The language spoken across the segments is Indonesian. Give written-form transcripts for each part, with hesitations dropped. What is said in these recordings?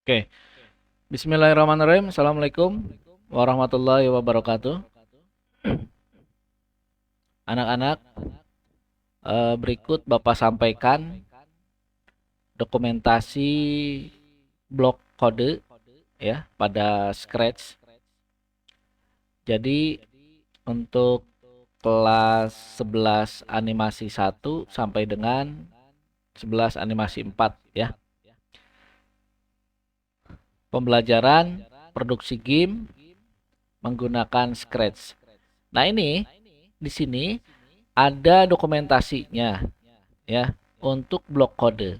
Oke, Bismillahirrahmanirrahim. Assalamualaikum warahmatullahi wabarakatuh. Anak-anak, berikut Bapak sampaikan dokumentasi blok kode ya pada Scratch. Jadi untuk kelas 11 animasi 1 sampai dengan 11 animasi 4 ya. Pembelajaran produksi game menggunakan Scratch. Nah, ini di sini ada dokumentasinya ya untuk blok kode.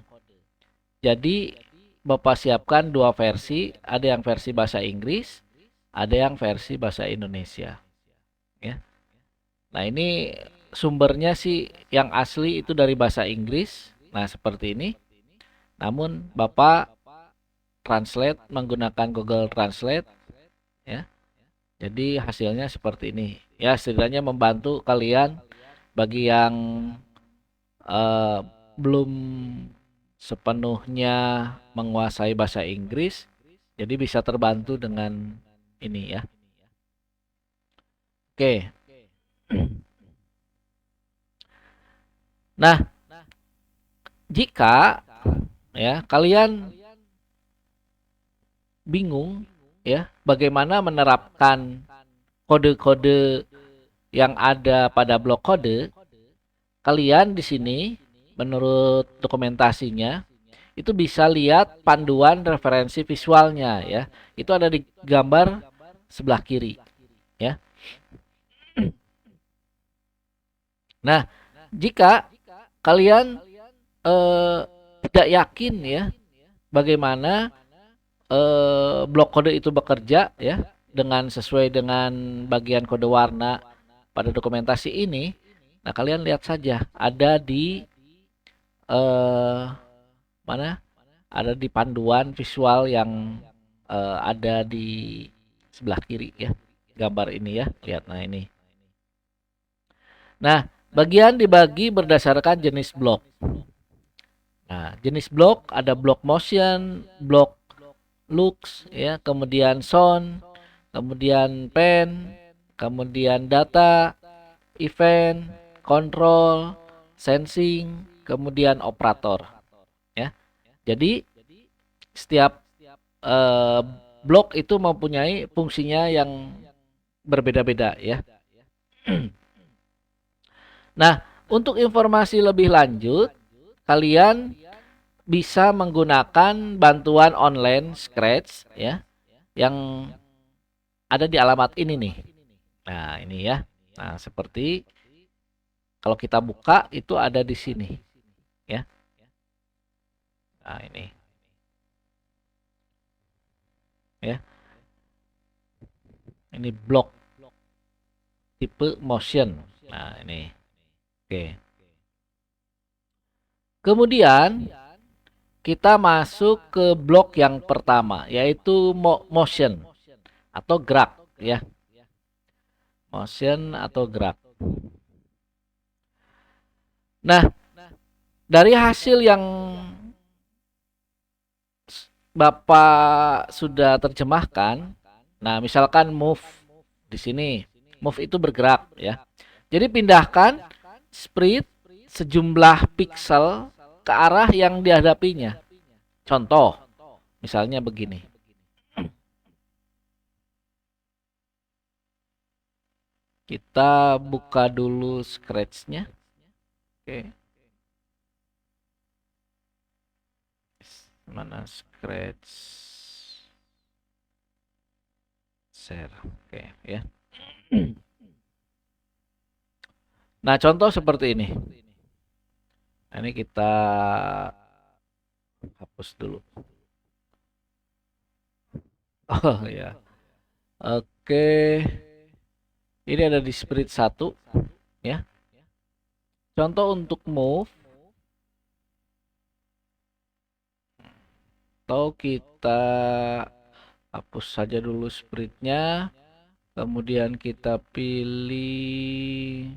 Jadi Bapak siapkan dua versi, ada yang versi bahasa Inggris, ada yang versi bahasa Indonesia ya. Nah, ini sumbernya sih yang asli itu dari bahasa Inggris. Nah, seperti ini. Namun Bapak translate menggunakan Google Translate ya. Jadi hasilnya seperti ini. Ya, setidaknya membantu kalian bagi yang eh, belum sepenuhnya menguasai bahasa Inggris, jadi bisa terbantu dengan ini ya. Oke. Nah, jika ya kalian bingung ya bagaimana menerapkan kode-kode yang ada pada blok kode, kalian di sini menurut dokumentasinya itu bisa lihat panduan referensi visualnya ya. Itu ada di gambar sebelah kiri ya. Nah, jika kalian eh, tidak yakin ya bagaimana blok kode itu bekerja ya dengan sesuai dengan bagian kode warna pada dokumentasi ini, nah kalian lihat saja ada di eh, mana? Ada di panduan visual yang ada di sebelah kiri ya. Gambar ini ya, lihat nah ini. Nah, bagian dibagi berdasarkan jenis blok. Nah, jenis blok ada blok motion, blok looks ya, kemudian sound, kemudian pen, kemudian data, event, control, sensing, kemudian operator ya. Jadi setiap eh, blok itu mempunyai fungsinya yang berbeda-beda ya. Nah, untuk informasi lebih lanjut, kalian bisa menggunakan bantuan online Scratch ya yang ada di alamat ini nih. Nah, ini ya. Nah, seperti kalau kita buka itu ada di sini ya. Nah, ini ya. Ini blok tipe motion. Nah, ini. Oke. Kemudian kita masuk ke blok yang pertama yaitu motion atau gerak ya. Motion atau gerak. Nah, dari hasil yang Bapak sudah terjemahkan, nah misalkan move di sini, move itu bergerak ya. Jadi pindahkan sprite sejumlah pixel ke arah yang dihadapinya. Contoh, misalnya begini. Kita buka dulu Scratch-nya. Oke. Mana Scratch share. Oke, ya. Nah, contoh seperti ini. Nah, ini kita hapus dulu. Oh ya. Oke. Ini ada di sprite 1 ya. Contoh untuk move atau kita hapus saja dulu sprite-nya. Kemudian kita pilih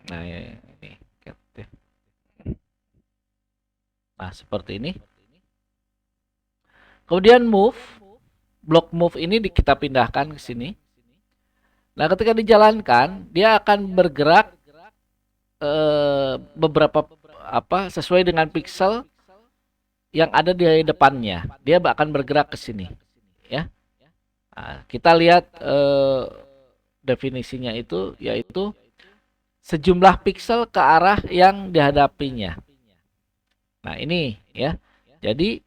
nah ini cat ya. Nah, seperti ini. Kemudian move, block move ini kita pindahkan ke sini. Nah, ketika dijalankan, dia akan bergerak beberapa sesuai dengan pixel yang ada di depannya. Dia akan bergerak ke sini, ya. Nah, kita lihat definisinya itu yaitu sejumlah pixel ke arah yang dihadapinya. Nah, ini ya. Jadi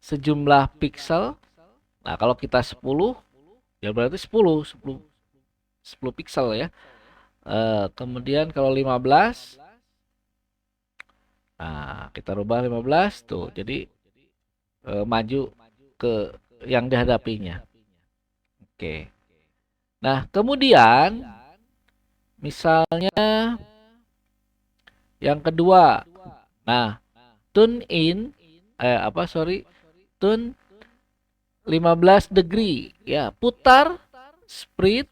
sejumlah pixel. Nah, kalau kita 10 ya berarti 10 pixel ya. Kemudian kalau 15, nah kita rubah 15 tuh. Jadi maju ke yang dihadapinya. Oke. Nah, kemudian misalnya yang kedua. Nah, tune in tune 15 degree ya, putar speed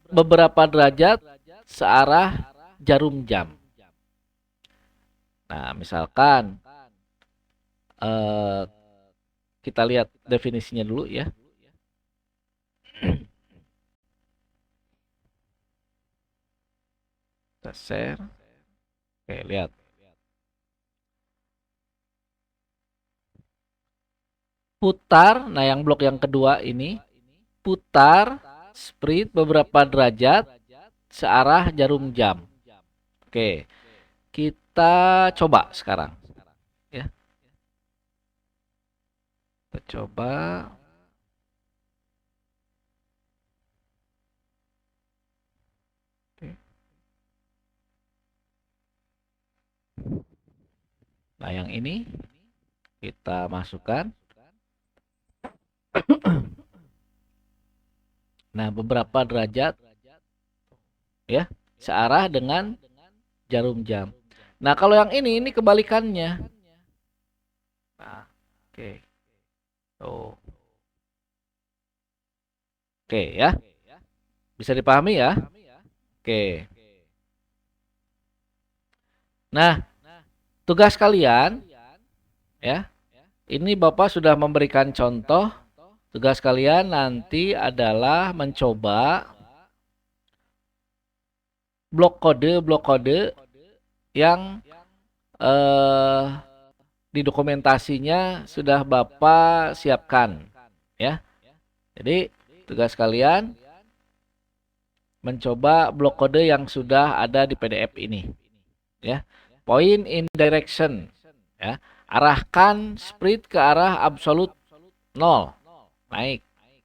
beberapa derajat searah jarum jam. Nah, misalkan kita lihat definisinya dulu ya. Kita share. Oke, lihat. Putar, nah yang blok yang kedua ini, putar speed beberapa derajat searah jarum jam. Oke, kita coba sekarang. Ya. Kita coba. Oke. Nah, yang ini kita masukkan. Nah, beberapa derajat ya, searah dengan jarum jam. Nah, kalau yang ini kebalikannya. Nah, oke. Tuh. Oke ya. Bisa dipahami ya? Oke. Nah, tugas kalian ya. Ini Bapak sudah memberikan contoh. Tugas kalian nanti adalah mencoba blok kode yang di dokumentasinya sudah Bapak siapkan ya. Jadi tugas kalian mencoba blok kode yang sudah ada di PDF ini ya. Point in direction ya. Arahkan speed ke arah absolut 0, naik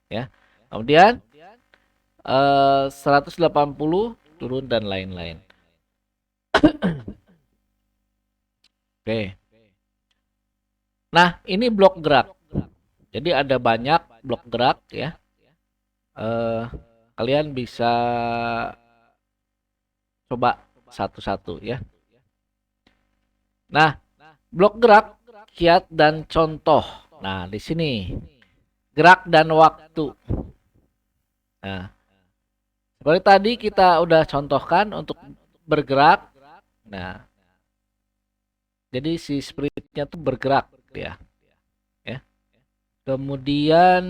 ya. Kemudian 180 turun dan lain-lain. Oke. Nah, ini blok gerak. Jadi ada banyak blok gerak ya. Kalian bisa coba satu-satu ya. Nah, blok gerak, kiat dan contoh. Nah, di sini gerak dan waktu. Nah, seperti tadi kita udah contohkan untuk bergerak. Nah, jadi si spiritnya tuh bergerak ya. Ya. Kemudian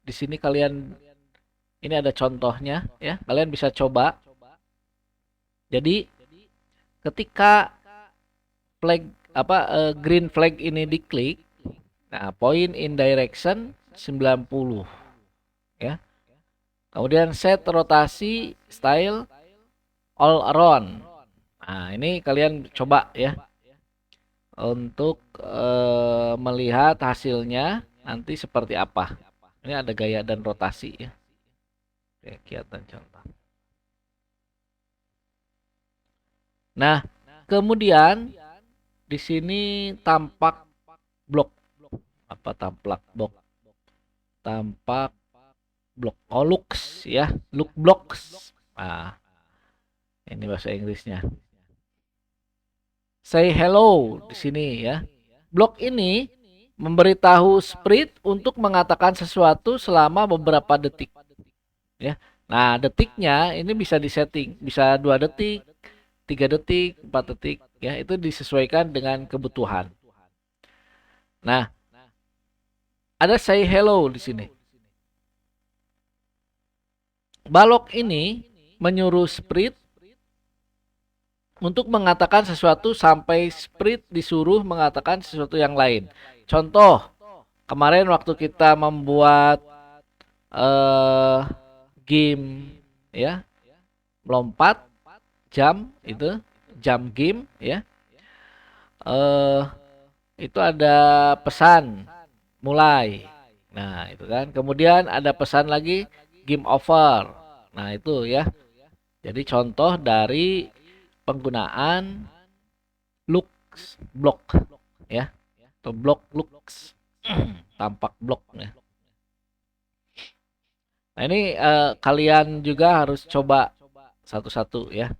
di sini kalian ini ada contohnya ya. Kalian bisa coba. Jadi ketika flag green flag ini diklik, nah point in direction 90 ya. Kemudian set rotasi style all around. Nah, ini kalian coba ya untuk melihat hasilnya nanti seperti apa. Ini ada gaya dan rotasi ya. Oke, kiat dan contoh. Nah, kemudian di sini tampak blok tampak blok looks ya, look blocks. Nah, ini bahasa Inggrisnya. Say hello di sini ya. Blok ini memberitahu sprite untuk mengatakan sesuatu selama beberapa detik. Ya. Nah, detiknya ini bisa disetting, bisa 2 detik, 3 detik, 4 detik ya, itu disesuaikan dengan kebutuhan. Nah, ada say hello di sini. Balok ini menyuruh Sprite untuk mengatakan sesuatu sampai Sprite disuruh mengatakan sesuatu yang lain. Contoh, kemarin waktu kita membuat eh game ya, melompat jam itu, jam game ya. eh itu ada pesan mulai. Nah, itu kan. Kemudian ada pesan lagi game over. Nah, itu ya. Jadi contoh dari penggunaan block ya, atau block looks tampak blok ya. Nah, ini kalian juga harus coba satu-satu ya.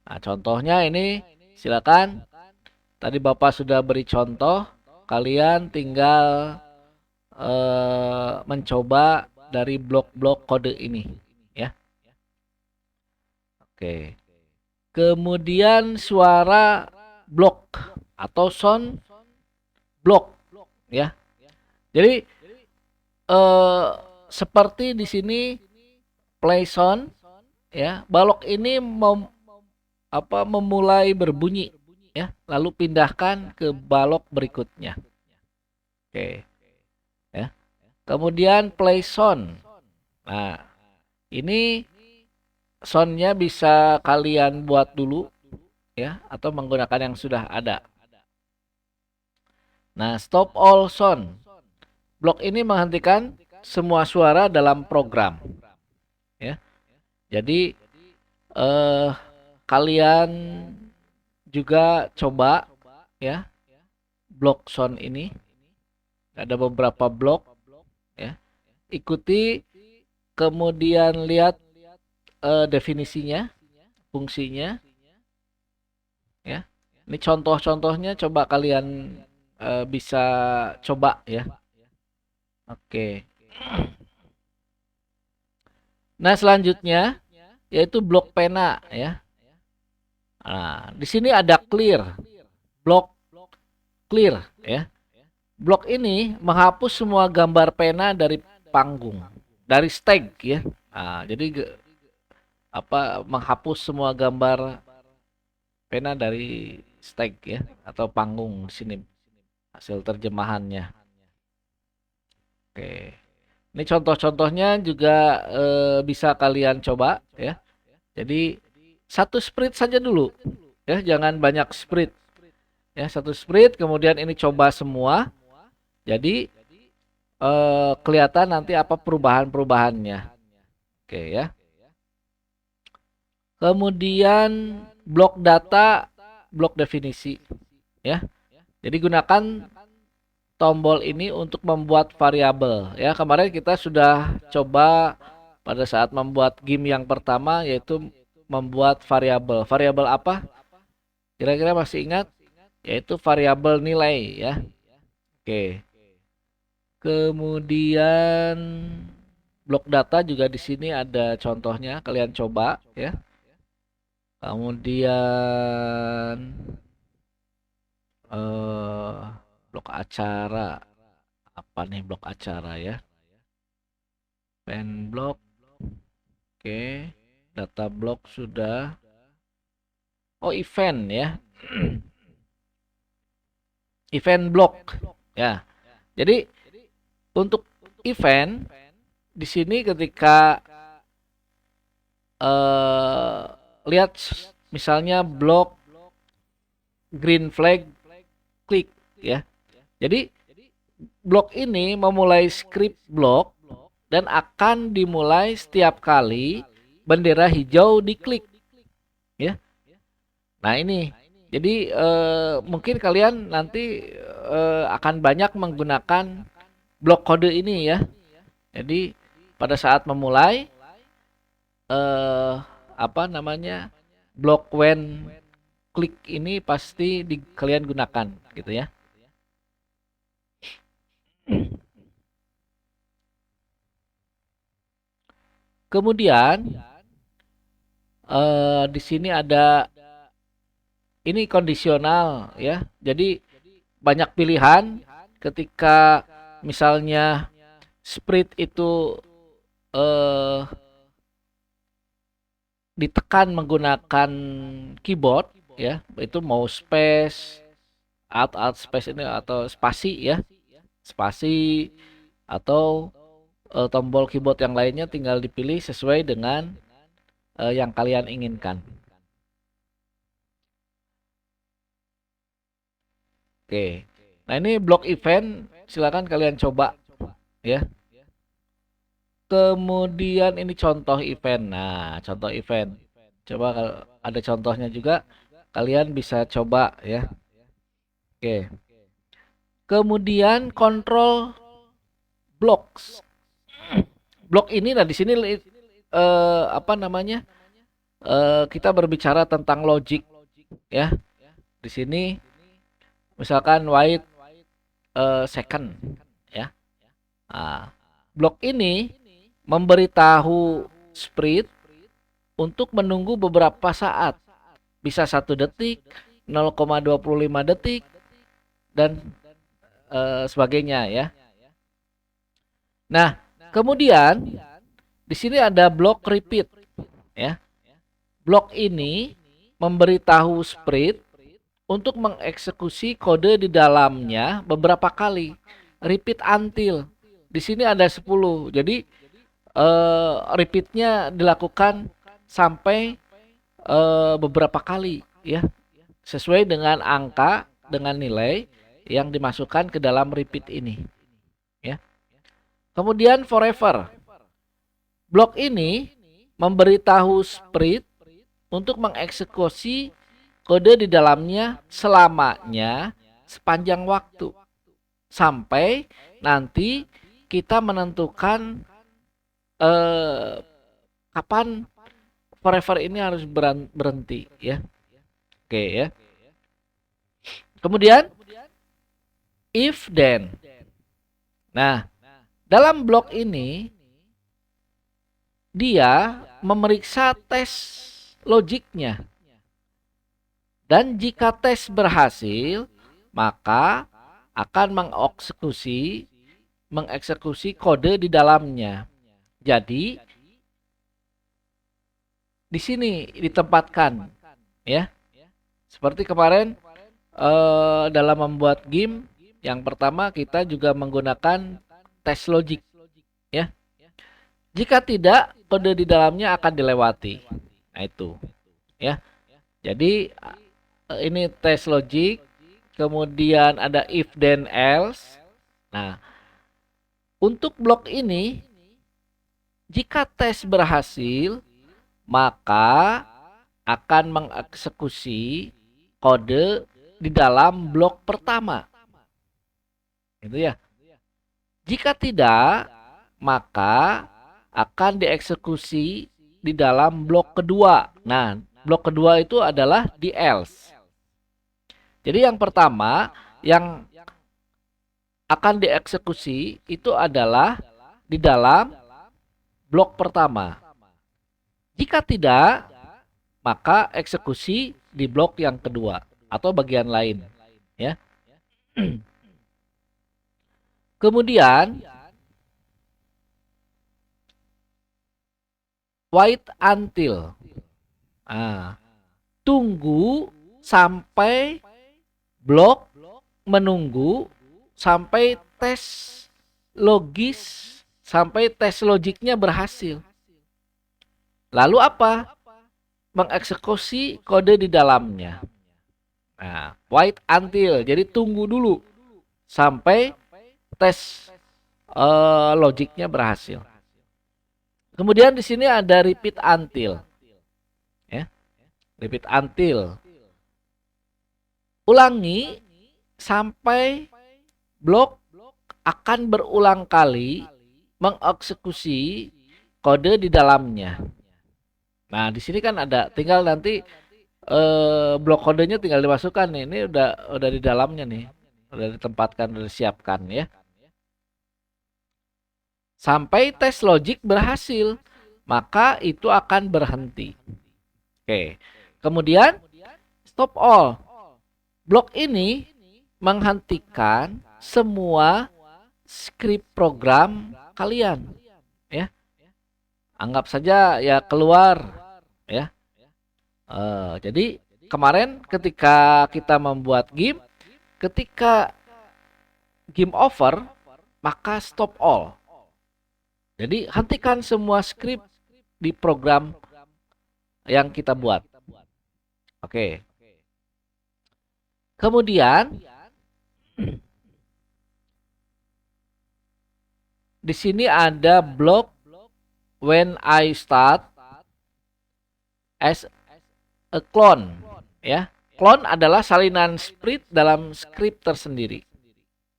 Nah, contohnya ini silakan. Tadi Bapak sudah beri contoh, kalian tinggal mencoba dari blok-blok kode ini ya. Oke. Kemudian suara blok atau sound blok ya. Jadi seperti di sini play sound ya, balok ini memulai berbunyi ya, lalu pindahkan ke balok berikutnya. Oke. Ya. Kemudian play sound. Nah, ini soundnya bisa kalian buat dulu ya, atau menggunakan yang sudah ada. Nah, stop all sound. Blok ini menghentikan semua suara dalam program. Ya. Jadi kalian juga coba ya blok sound ini. Ada beberapa blok ya. Ikuti, kemudian lihat definisinya, fungsinya ya. Ini contoh-contohnya coba kalian bisa coba ya. Oke. Nah, selanjutnya yaitu blok pena ya. Nah, di sini ada clear. Blok clear ya. Blok ini menghapus semua gambar pena dari panggung, dari stag ya. Nah, jadi menghapus semua gambar pena dari stag ya, atau panggung di sini hasil terjemahannya. Oke. Ini contoh-contohnya juga bisa kalian coba ya. Jadi satu sprite saja dulu ya, jangan banyak sprite. Ya, satu sprite, kemudian ini coba semua. Jadi kelihatan nanti apa perubahan-perubahannya. Oke ya. Kemudian blok data, blok definisi ya. Jadi gunakan tombol ini untuk membuat variabel ya. Kemarin kita sudah coba pada saat membuat game yang pertama, yaitu membuat variabel. Variabel apa? Kira-kira masih ingat? Yaitu variabel nilai ya. Oke. Kemudian blok data juga di sini ada contohnya, kalian coba ya. Kemudian blok acara. Apa nih blok acara ya? Pen blok. Oke. Data blok sudah. Oh, event ya. Event block ya. Jadi untuk event di sini ketika lihat misalnya blok green flag klik ya. Jadi blok ini memulai script blok dan akan dimulai setiap kali bendera hijau diklik ya. Nah, ini jadi mungkin kalian nanti akan banyak menggunakan blok kode ini ya. Jadi pada saat memulai blok when klik ini pasti kalian gunakan gitu ya. Kemudian di sini ada ini kondisional ya. Jadi banyak pilihan ketika misalnya sprint itu eh, ditekan menggunakan keyboard ya, itu mau space, alt space ini atau spasi ya, spasi atau tombol keyboard yang lainnya tinggal dipilih sesuai dengan yang kalian inginkan. Oke. Nah, ini blok event silakan kalian coba ya. Kemudian ini contoh event. Nah, contoh event. Coba kalau ada contohnya juga kalian bisa coba ya. Oke. Kemudian control blocks. Blok ini nah di sini apa namanya? Kita berbicara tentang logic ya. Di sini misalkan wait second ya. Nah, blok ini memberitahu sprint untuk menunggu beberapa saat. Bisa 1 detik, 0,25 detik, dan sebagainya ya. Nah, kemudian di sini ada blok repeat ya. Blok ini memberitahu sprint untuk mengeksekusi kode di dalamnya beberapa kali. Repeat until. Di sini ada 10. Jadi repeatnya dilakukan sampai beberapa kali ya. Sesuai dengan angka dengan nilai yang dimasukkan ke dalam repeat ini ya. Kemudian forever. Blok ini memberitahu sprint untuk mengeksekusi kode di dalamnya selamanya sepanjang waktu sampai nanti kita menentukan kapan forever ini harus berhenti ya. Oke ya. Kemudian if then. Nah, dalam blok ini dia memeriksa tes logiknya. Dan jika tes berhasil, maka akan mengeksekusi kode di dalamnya. Jadi di sini ditempatkan ya. Seperti kemarin dalam membuat game yang pertama kita juga menggunakan tes logik ya. Jika tidak, kode di dalamnya akan dilewati. Nah itu ya. Jadi ini tes logik, kemudian ada if then else. Nah, untuk blok ini jika tes berhasil, maka akan mengeksekusi kode di dalam blok pertama. Gitu ya. Jika tidak, maka akan dieksekusi di dalam blok kedua. Nah, blok kedua itu adalah di else. Jadi yang pertama yang akan dieksekusi itu adalah di dalam blok pertama. Jika tidak, maka eksekusi di blok yang kedua atau bagian lain, ya. Kemudian wait until. Nah, tunggu sampai blok menunggu sampai tes logiknya berhasil. Lalu apa? Mengeksekusi kode di dalamnya. Nah, wait until. Jadi tunggu dulu sampai tes logiknya berhasil. Kemudian di sini ada repeat until. Ya. Repeat until. Ulangi sampai blok akan berulang kali mengeksekusi kode di dalamnya. Nah, di sini kan ada tinggal nanti blok kodenya tinggal dimasukkan nih. Ini udah di dalamnya nih. Udah ditempatkan, udah disiapkan ya. Sampai tes logik berhasil, maka itu akan berhenti. Oke. Kemudian stop all. Blok ini menghentikan semua script program kalian, ya. Anggap saja ya keluar, ya. Jadi kemarin ketika kita membuat game, ketika game over, maka stop all. Jadi hentikan semua script di program yang kita buat. Oke. Kemudian di sini ada blok when I start as a clone, ya. Clone adalah salinan script dalam script tersendiri,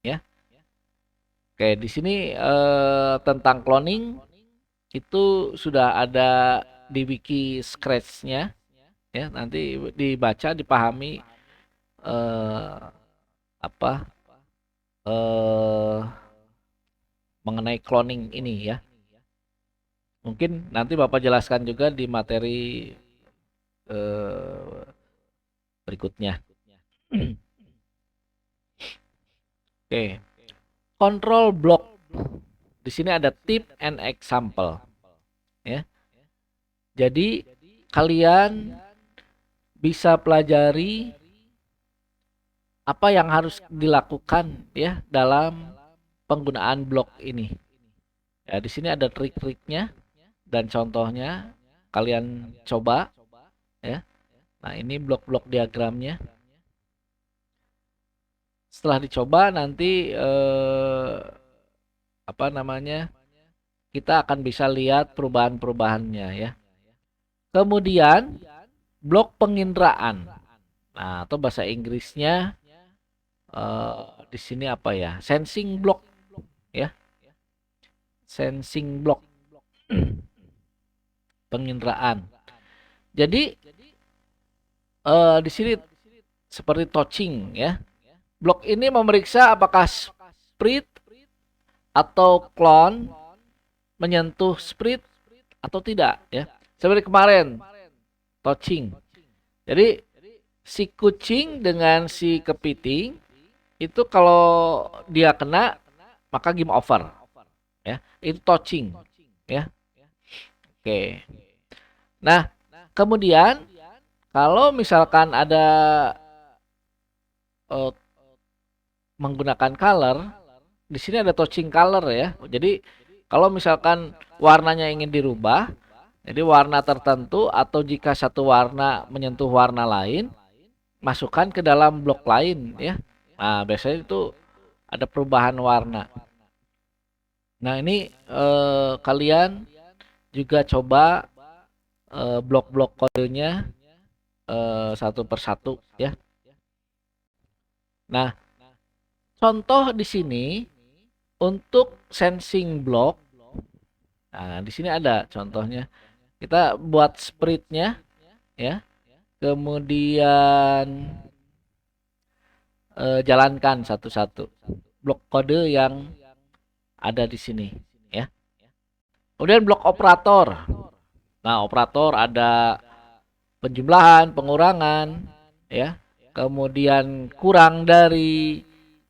ya. Oke, di sini tentang cloning itu sudah ada di wiki Scratch-nya, ya. Nanti dibaca, dipahami mengenai cloning ini, ya. Mungkin nanti Bapak jelaskan juga di materi berikutnya. Oke. Control block. Di sini ada tip and example, ya. Jadi kalian bisa pelajari apa yang harus dilakukan, ya, dalam penggunaan blok ini. Ya, di sini ada trik-triknya dan contohnya. Kalian coba, ya. Nah, ini blok-blok diagramnya. Setelah dicoba nanti kita akan bisa lihat perubahan-perubahannya, ya. Kemudian blok penginderaan. Nah, atau bahasa Inggrisnya di sini apa ya? Sensing block, ya. Sensing block. Penginderaan. Jadi di sini seperti touching, ya. Blok ini memeriksa apakah sprite atau clone menyentuh sprite atau tidak, ya. Seperti kemarin touching. Jadi si kucing dengan si kepiting itu kalau dia kena maka game over, ya. Itu touching, ya. Oke. Nah, kemudian kalau misalkan ada menggunakan color, di sini ada touching color, ya. Jadi kalau misalkan warnanya ingin dirubah, jadi warna tertentu atau jika satu warna menyentuh warna lain, masukkan ke dalam blok lain, ya. Nah, biasanya itu ada perubahan warna. Nah, ini kalian juga coba blok-blok kodenya satu persatu, ya. Nah, contoh di sini untuk sensing block. Nah, di sini ada contohnya. Kita buat sprite-nya, ya. Kemudian jalankan satu-satu blok kode yang ada di sini, ya. Kemudian blok operator. Nah, operator ada penjumlahan, pengurangan, ya. Kemudian kurang dari,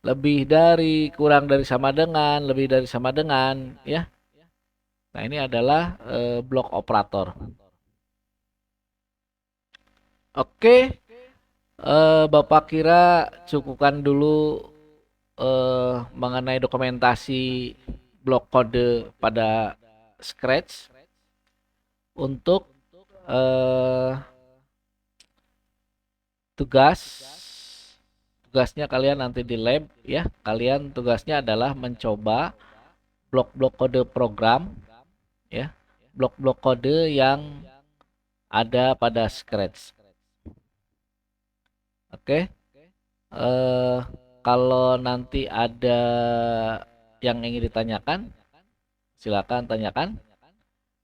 lebih dari, kurang dari, sama dengan, lebih dari, sama dengan, ya. Nah, ini adalah blok operator. Oke, Bapak kira cukupkan dulu mengenai dokumentasi blok kode pada Scratch. Untuk tugasnya kalian nanti di lab, ya. Kalian tugasnya adalah mencoba blok-blok kode program, ya. Blok-blok kode yang ada pada Scratch. Oke. Kalau nanti ada yang ingin ditanyakan, silakan tanyakan.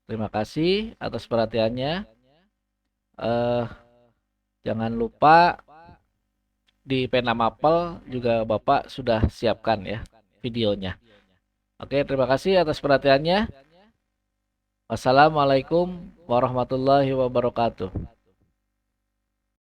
Terima kasih atas perhatiannya. Jangan lupa di pena mapel juga Bapak sudah siapkan, ya, videonya. Oke, terima kasih atas perhatiannya. Wassalamualaikum warahmatullahi wabarakatuh.